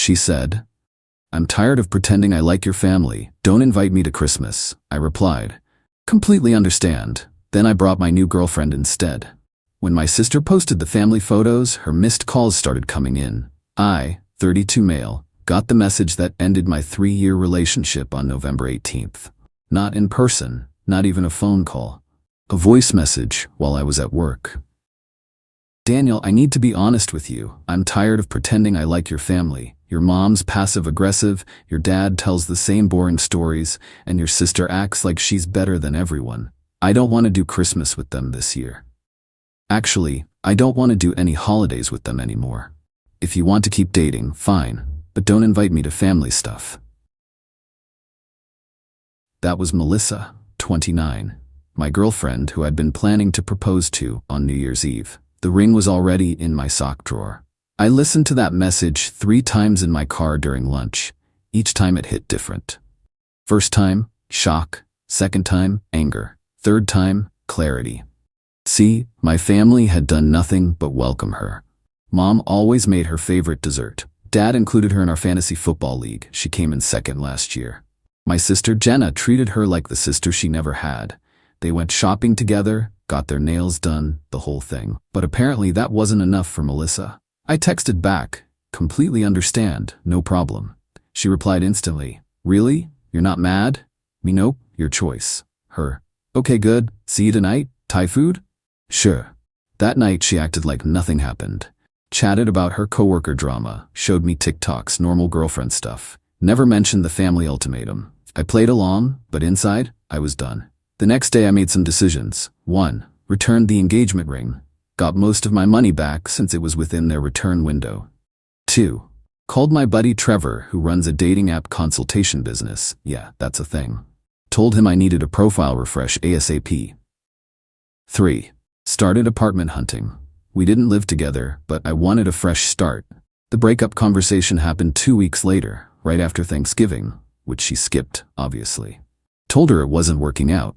she said. "I'm tired of pretending I like your family. Don't invite me to Christmas," I replied. "Completely understand." Then I brought my new girlfriend instead. When my sister posted the family photos, her missed calls started coming in. I, 32 male, got the message that ended my 3-year relationship on November 18th. Not in person, not even a phone call. A voice message while I was at work. "Daniel, I need to be honest with you. I'm tired of pretending I like your family. Your mom's passive-aggressive, your dad tells the same boring stories, and your sister acts like she's better than everyone. I don't want to do Christmas with them this year. Actually, I don't want to do any holidays with them anymore. If you want to keep dating, fine, but don't invite me to family stuff." That was Melissa, 29, my girlfriend who I'd been planning to propose to on New Year's Eve. The ring was already in my sock drawer. I listened to that message 3 times in my car during lunch. Each time it hit different. First time, shock. Second time, anger. Third time, clarity. See, my family had done nothing but welcome her. Mom always made her favorite dessert. Dad included her in our fantasy football league. She came in second last year. My sister Jenna treated her like the sister she never had. They went shopping together, got their nails done, the whole thing. But apparently that wasn't enough for Melissa. I texted back, "Completely understand, no problem." She replied instantly, "Really? You're not mad?" Me, "Nope, your choice." Her, "Okay, good. See you tonight? Thai food?" Sure. That night she acted like nothing happened. Chatted about her coworker drama, showed me TikToks, normal girlfriend stuff. Never mentioned the family ultimatum. I played along, but inside, I was done. The next day I made some decisions. 1. Returned the engagement ring. Got most of my money back since it was within their return window. 2. Called my buddy Trevor, who runs a dating app consultation business. Yeah, that's a thing. Told him I needed a profile refresh ASAP. 3. Started apartment hunting. We didn't live together, but I wanted a fresh start. The breakup conversation happened 2 weeks later, right after Thanksgiving, which she skipped, obviously. Told her it wasn't working out.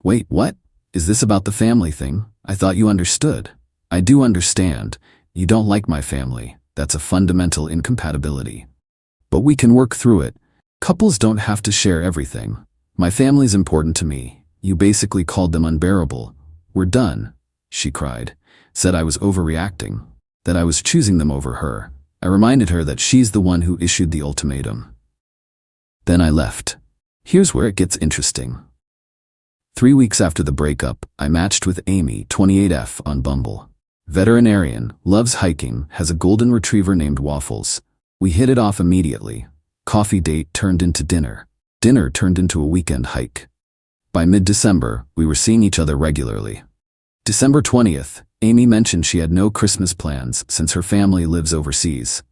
"Wait, what? Is this about the family thing? I thought you understood." "I do understand. You don't like my family. That's a fundamental incompatibility. But we can work through it. Couples don't have to share everything. My family's important to me. You basically called them unbearable. We're done," she cried. Said I was overreacting, that I was choosing them over her. I reminded her that she's the one who issued the ultimatum. Then I left. Here's where it gets interesting. 3 weeks after the breakup, I matched with Amy, 28F, on Bumble. Veterinarian, loves hiking, has a golden retriever named Waffles. We hit it off immediately. Coffee date turned into dinner. Dinner turned into a weekend hike. By mid-December, we were seeing each other regularly. December 20th, Amy mentioned she had no Christmas plans since her family lives overseas.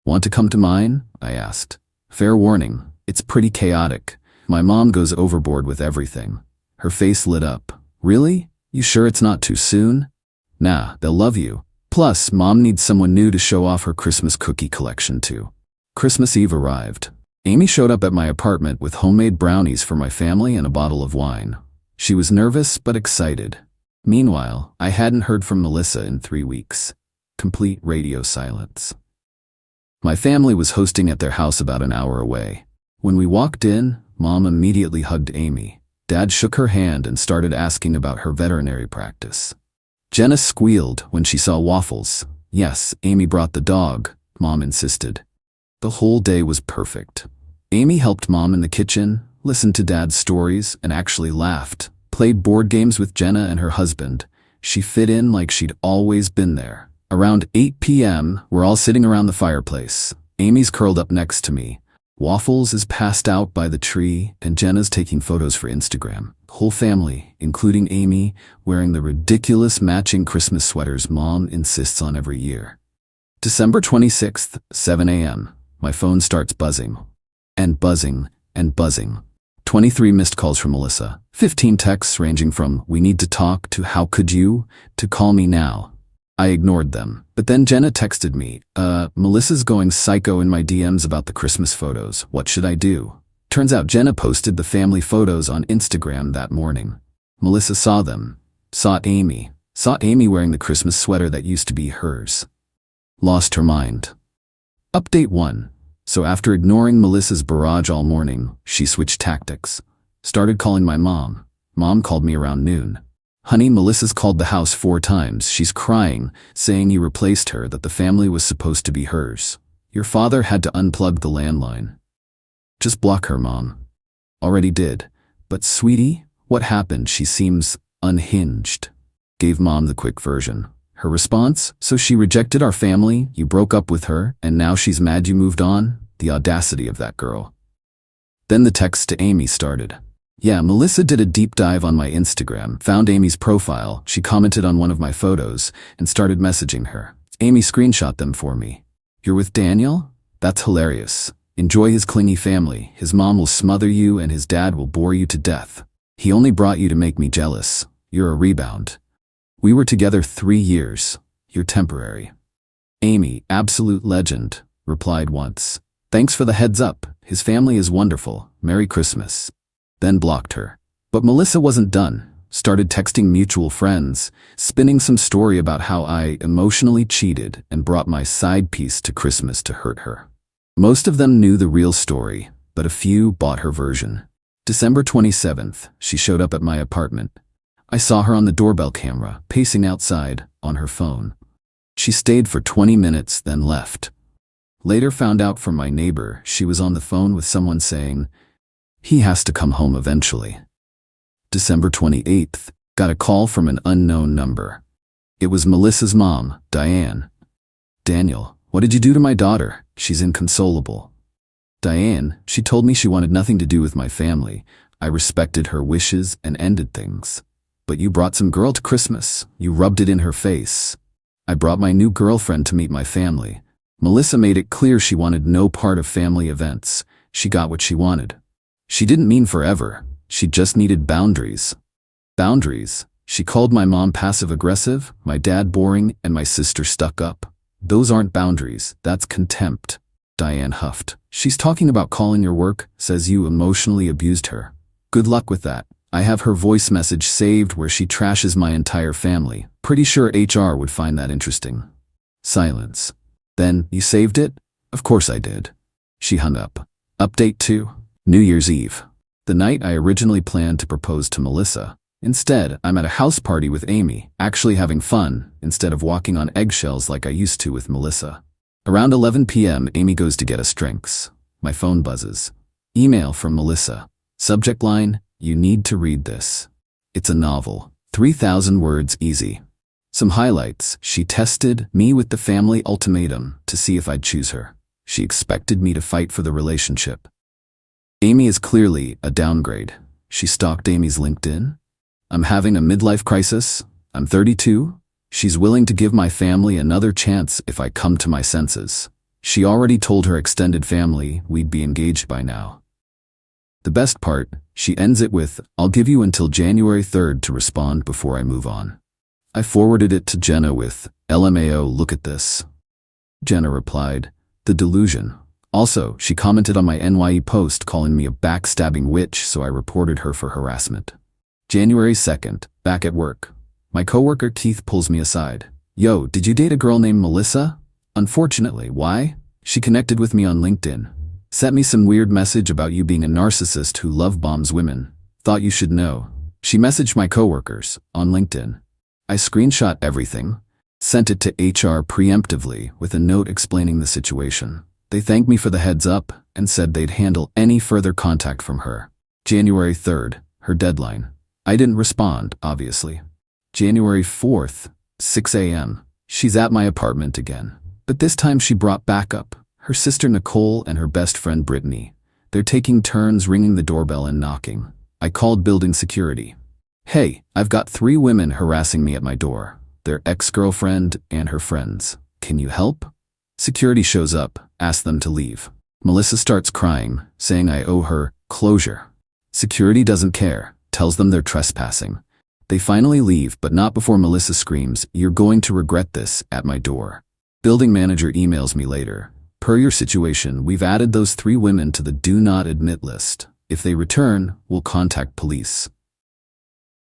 "Want to come to mine?" I asked. Fair warning, it's pretty chaotic. My mom goes overboard with everything. Her face lit up. "Really? You sure it's not too soon?" "Nah, they'll love you. Plus, Mom needs someone new to show off her Christmas cookie collection to." Christmas Eve arrived. Amy showed up at my apartment with homemade brownies for my family and a bottle of wine. She was nervous but excited. Meanwhile, I hadn't heard from Melissa in 3 weeks. Complete radio silence. My family was hosting at their house about an hour away. When we walked in, Mom immediately hugged Amy. Dad shook her hand and started asking about her veterinary practice. Jenna squealed when she saw Waffles. Yes, Amy brought the dog, Mom insisted. The whole day was perfect. Amy helped Mom in the kitchen, listened to Dad's stories, and actually laughed. Played board games with Jenna and her husband. She fit in like she'd always been there. Around 8 p.m., we're all sitting around the fireplace. Amy's curled up next to me. Waffles is passed out by the tree, and Jenna's taking photos for Instagram. Whole family, including Amy, wearing the ridiculous matching Christmas sweaters Mom insists on every year. December 26th, 7 a.m. My phone starts buzzing. And buzzing, and buzzing. 23 missed calls from Melissa. 15 texts ranging from "we need to talk" to "how could you" to "call me now." I ignored them. But then Jenna texted me, Melissa's going psycho in my DMs about the Christmas photos. What should I do?" Turns out Jenna posted the family photos on Instagram that morning. Melissa saw them. Saw Amy wearing the Christmas sweater that used to be hers. Lost her mind. Update 1. So after ignoring Melissa's barrage all morning, she switched tactics. Started calling my mom. Mom called me around noon. Honey, Melissa's called the house 4 times. She's crying, saying you replaced her, that the family was supposed to be hers. Your father had to unplug the landline. Just block her, Mom. Already did. But sweetie, what happened? She seems unhinged. Gave Mom the quick version. Her response? So she rejected our family, you broke up with her, and now she's mad you moved on? The audacity of that girl. Then the text to Amy started. Yeah, Melissa did a deep dive on my Instagram, found Amy's profile, she commented on one of my photos, and started messaging her. Amy screenshot them for me. You're with Daniel? That's hilarious. Enjoy his clingy family. His mom will smother you and his dad will bore you to death. He only brought you to make me jealous. You're a rebound. We were together 3 years. You're temporary. Amy, absolute legend, replied once. Thanks for the heads up. His family is wonderful. Merry Christmas. Then blocked her. But Melissa wasn't done. Started texting mutual friends, spinning some story about how I emotionally cheated and brought my side piece to Christmas to hurt her. Most of them knew the real story, but a few bought her version. December 27th, she showed up at my apartment. I saw her on the doorbell camera, pacing outside, on her phone. She stayed for 20 minutes, then left. Later found out from my neighbor she was on the phone with someone saying, he has to come home eventually. December 28th, got a call from an unknown number. It was Melissa's mom, Diane. Daniel, what did you do to my daughter? She's inconsolable. Diane, she told me she wanted nothing to do with my family. I respected her wishes and ended things. But you brought some girl to Christmas. You rubbed it in her face. I brought my new girlfriend to meet my family. Melissa made it clear she wanted no part of family events. She got what she wanted. She didn't mean forever. She just needed boundaries. Boundaries? She called my mom passive-aggressive, my dad boring, and my sister stuck up. Those aren't boundaries, that's contempt. Diane huffed. She's talking about calling your work, says you emotionally abused her. Good luck with that. I have her voice message saved where she trashes my entire family. Pretty sure HR would find that interesting. Silence. Then, you saved it? Of course I did. She hung up. Update 2. New Year's Eve. The night I originally planned to propose to Melissa. Instead, I'm at a house party with Amy, actually having fun, instead of walking on eggshells like I used to with Melissa. Around 11 p.m., Amy goes to get us drinks. My phone buzzes. Email from Melissa. Subject line, you need to read this. It's a novel. 3,000 words easy. Some highlights. She tested me with the family ultimatum to see if I'd choose her. She expected me to fight for the relationship. Amy is clearly a downgrade. She stalked Amy's LinkedIn. I'm having a midlife crisis. I'm 32. She's willing to give my family another chance if I come to my senses. She already told her extended family we'd be engaged by now. The best part, she ends it with, I'll give you until January 3rd to respond before I move on. I forwarded it to Jenna with, LMAO, look at this. Jenna replied, the delusion. Also, she commented on my NYE post calling me a backstabbing witch, so I reported her for harassment. January 2nd, back at work. My coworker Keith pulls me aside. Yo, did you date a girl named Melissa? Unfortunately, why? She connected with me on LinkedIn. Sent me some weird message about you being a narcissist who love bombs women. Thought you should know. She messaged my coworkers on LinkedIn. I screenshot everything, sent it to HR preemptively with a note explaining the situation. They thanked me for the heads up and said they'd handle any further contact from her. January 3rd, her deadline. I didn't respond, obviously. January 4th, 6 a.m. She's at my apartment again. But this time she brought backup. Her sister Nicole and her best friend Brittany. They're taking turns ringing the doorbell and knocking. I called building security. Hey, I've got 3 women harassing me at my door. Their ex-girlfriend and her friends. Can you help? Security shows up, asks them to leave. Melissa starts crying, saying I owe her closure. Security doesn't care, tells them they're trespassing. They finally leave, but not before Melissa screams, you're going to regret this, at my door. Building manager emails me later. Per your situation, we've added those 3 women to the do not admit list. If they return, we'll contact police.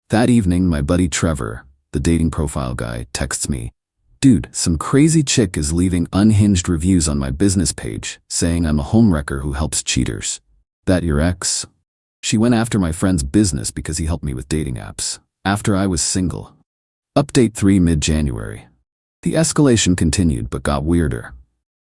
That evening, my buddy Trevor, the dating profile guy, texts me. Dude, some crazy chick is leaving unhinged reviews on my business page, saying I'm a homewrecker who helps cheaters. That your ex? She went after my friend's business because he helped me with dating apps, after I was single. Update 3 mid-January. The escalation continued but got weirder.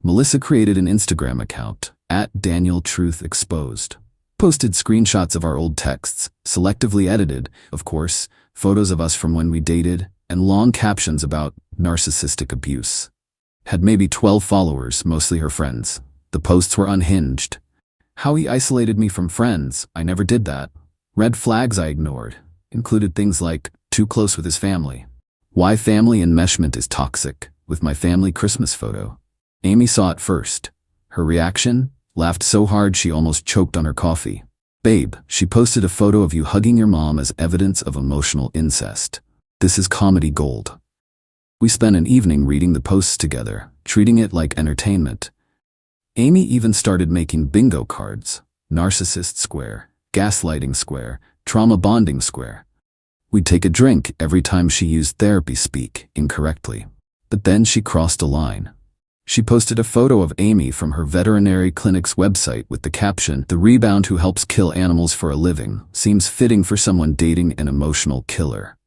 Melissa created an Instagram account, @DanielTruthExposed. Posted screenshots of our old texts, selectively edited, of course, photos of us from when we dated, and long captions about narcissistic abuse. Had maybe 12 followers, mostly her friends. The posts were unhinged. How he isolated me from friends, I never did that. Red flags I ignored. Included things like, too close with his family. Why family enmeshment is toxic, with my family Christmas photo. Amy saw it first. Her reaction? Laughed so hard she almost choked on her coffee. Babe, she posted a photo of you hugging your mom as evidence of emotional incest. This is comedy gold. We spent an evening reading the posts together, treating it like entertainment. Amy even started making bingo cards. Narcissist square, gaslighting square, trauma bonding square. We'd take a drink every time she used therapy speak incorrectly. But then she crossed a line. She posted a photo of Amy from her veterinary clinic's website with the caption, "The rebound who helps kill animals for a living seems fitting for someone dating an emotional killer."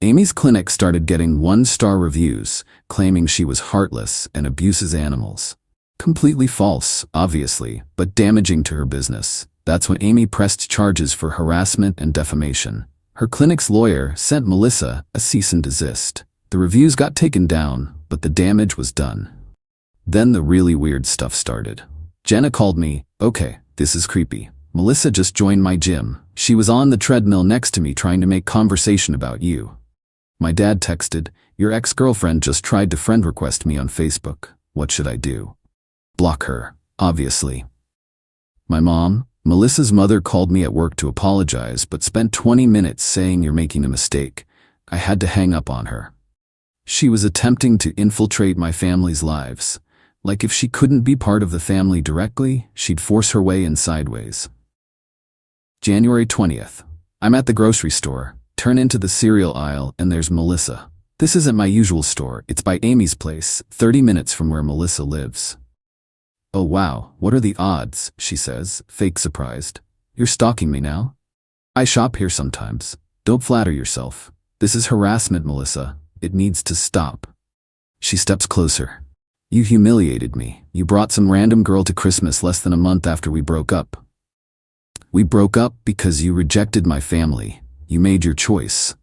Amy's clinic started getting 1-star reviews, claiming she was heartless and abuses animals. Completely false, obviously, but damaging to her business. That's when Amy pressed charges for harassment and defamation. Her clinic's lawyer sent Melissa a cease and desist. The reviews got taken down, but the damage was done. Then the really weird stuff started. Jenna called me, "Okay, this is creepy. Melissa just joined my gym. She was on the treadmill next to me trying to make conversation about you." My dad texted, "Your ex-girlfriend just tried to friend request me on Facebook. What should I do?" Block her, obviously. My mom, Melissa's mother, called me at work to apologize but spent 20 minutes saying you're making a mistake. I had to hang up on her. She was attempting to infiltrate my family's lives. Like if she couldn't be part of the family directly, she'd force her way in sideways. January 20th. I'm at the grocery store, turn into the cereal aisle, and there's Melissa. This isn't my usual store, it's by Amy's place, 30 minutes from where Melissa lives. "Oh wow, what are the odds?" she says, fake surprised. "You're stalking me now?" "I shop here sometimes. Don't flatter yourself. This is harassment, Melissa. It needs to stop." She steps closer. "You humiliated me. You brought some random girl to Christmas less than a month after we broke up. We broke up because you rejected my family. You made your choice.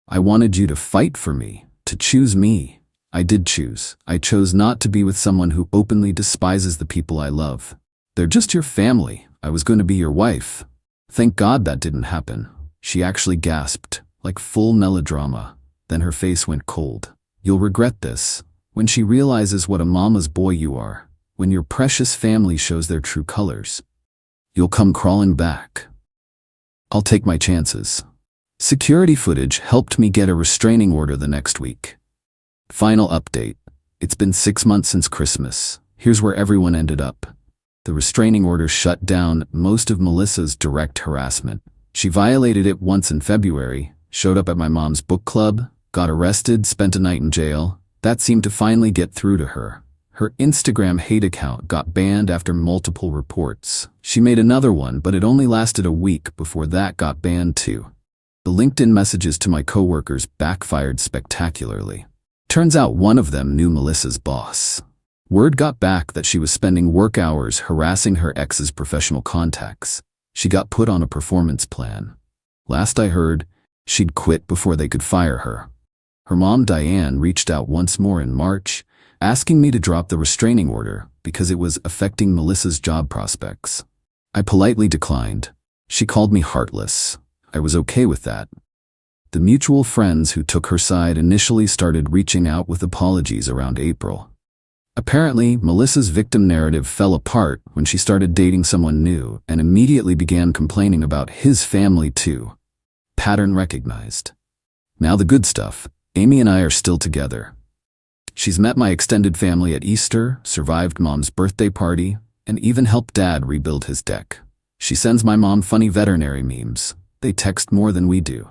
I wanted you to fight for me, to choose me. I did choose. I chose not to be with someone who openly despises the people I love. They're just your family. I was going to be your wife. Thank God that didn't happen." She actually gasped, like full melodrama. Then her face went cold. "You'll regret this. When she realizes what a mama's boy you are, when your precious family shows their true colors, you'll come crawling back." I'll take my chances. Security footage helped me get a restraining order the next week. Final update. It's been 6 months since Christmas. Here's where everyone ended up. The restraining order shut down most of Melissa's direct harassment. She violated it once in February, showed up at my mom's book club, got arrested, spent a night in jail. That seemed to finally get through to her. Her Instagram hate account got banned after multiple reports. She made another one, but it only lasted a week before that got banned too. The LinkedIn messages to my coworkers backfired spectacularly. Turns out one of them knew Melissa's boss. Word got back that she was spending work hours harassing her ex's professional contacts. She got put on a performance plan. Last I heard, she'd quit before they could fire her. Her mom, Diane, reached out once more in March, asking me to drop the restraining order because it was affecting Melissa's job prospects. I politely declined. She called me heartless. I was okay with that. The mutual friends who took her side initially started reaching out with apologies around April. Apparently, Melissa's victim narrative fell apart when she started dating someone new and immediately began complaining about his family too. Pattern recognized. Now the good stuff. Amy and I are still together. She's met my extended family at Easter, survived Mom's birthday party, and even helped Dad rebuild his deck. She sends my mom funny veterinary memes. They text more than we do.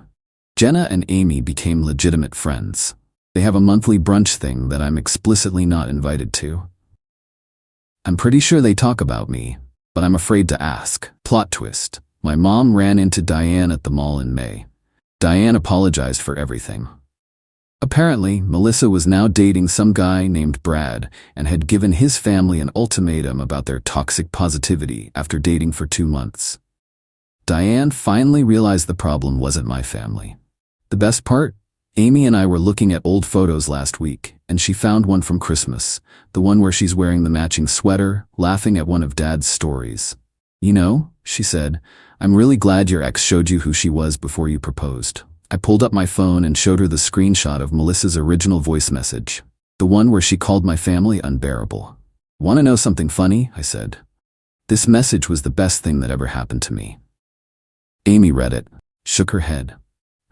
Jenna and Amy became legitimate friends. They have a monthly brunch thing that I'm explicitly not invited to. I'm pretty sure they talk about me, but I'm afraid to ask. Plot twist. My mom ran into Diane at the mall in May. Diane apologized for everything. Apparently, Melissa was now dating some guy named Brad and had given his family an ultimatum about their toxic positivity after dating for 2 months. Diane finally realized the problem wasn't my family. The best part? Amy and I were looking at old photos last week, and she found one from Christmas, the one where she's wearing the matching sweater, laughing at one of Dad's stories. You know, she said, I'm really glad your ex showed you who she was before you proposed. I pulled up my phone and showed her the screenshot of Melissa's original voice message, the one where she called my family unbearable. Want to know something funny? I said. This message was the best thing that ever happened to me. Amy read it, shook her head.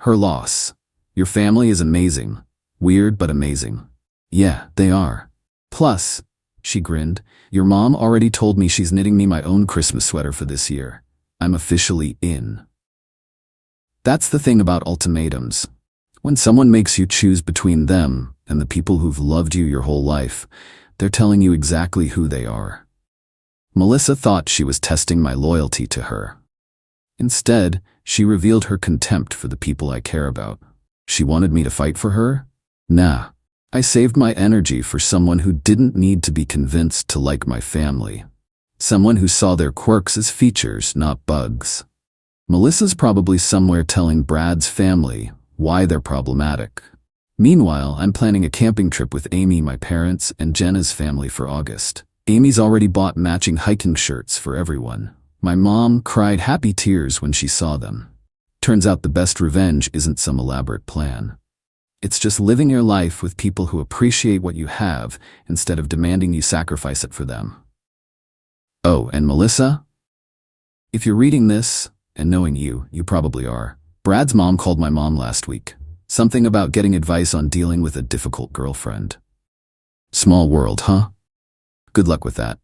Her loss. Your family is amazing. Weird but amazing. Yeah, they are. Plus, she grinned, your mom already told me she's knitting me my own Christmas sweater for this year. I'm officially in. That's the thing about ultimatums. When someone makes you choose between them and the people who've loved you your whole life, they're telling you exactly who they are. Melissa thought she was testing my loyalty to her. Instead, she revealed her contempt for the people I care about. She wanted me to fight for her? Nah. I saved my energy for someone who didn't need to be convinced to like my family. Someone who saw their quirks as features, not bugs. Melissa's probably somewhere telling Brad's family why they're problematic. Meanwhile, I'm planning a camping trip with Amy, my parents, and Jenna's family for August. Amy's already bought matching hiking shirts for everyone. My mom cried happy tears when she saw them. Turns out the best revenge isn't some elaborate plan. It's just living your life with people who appreciate what you have instead of demanding you sacrifice it for them. Oh, and Melissa? If you're reading this, and knowing you, you probably are, Brad's mom called my mom last week. Something about getting advice on dealing with a difficult girlfriend. Small world, huh? Good luck with that.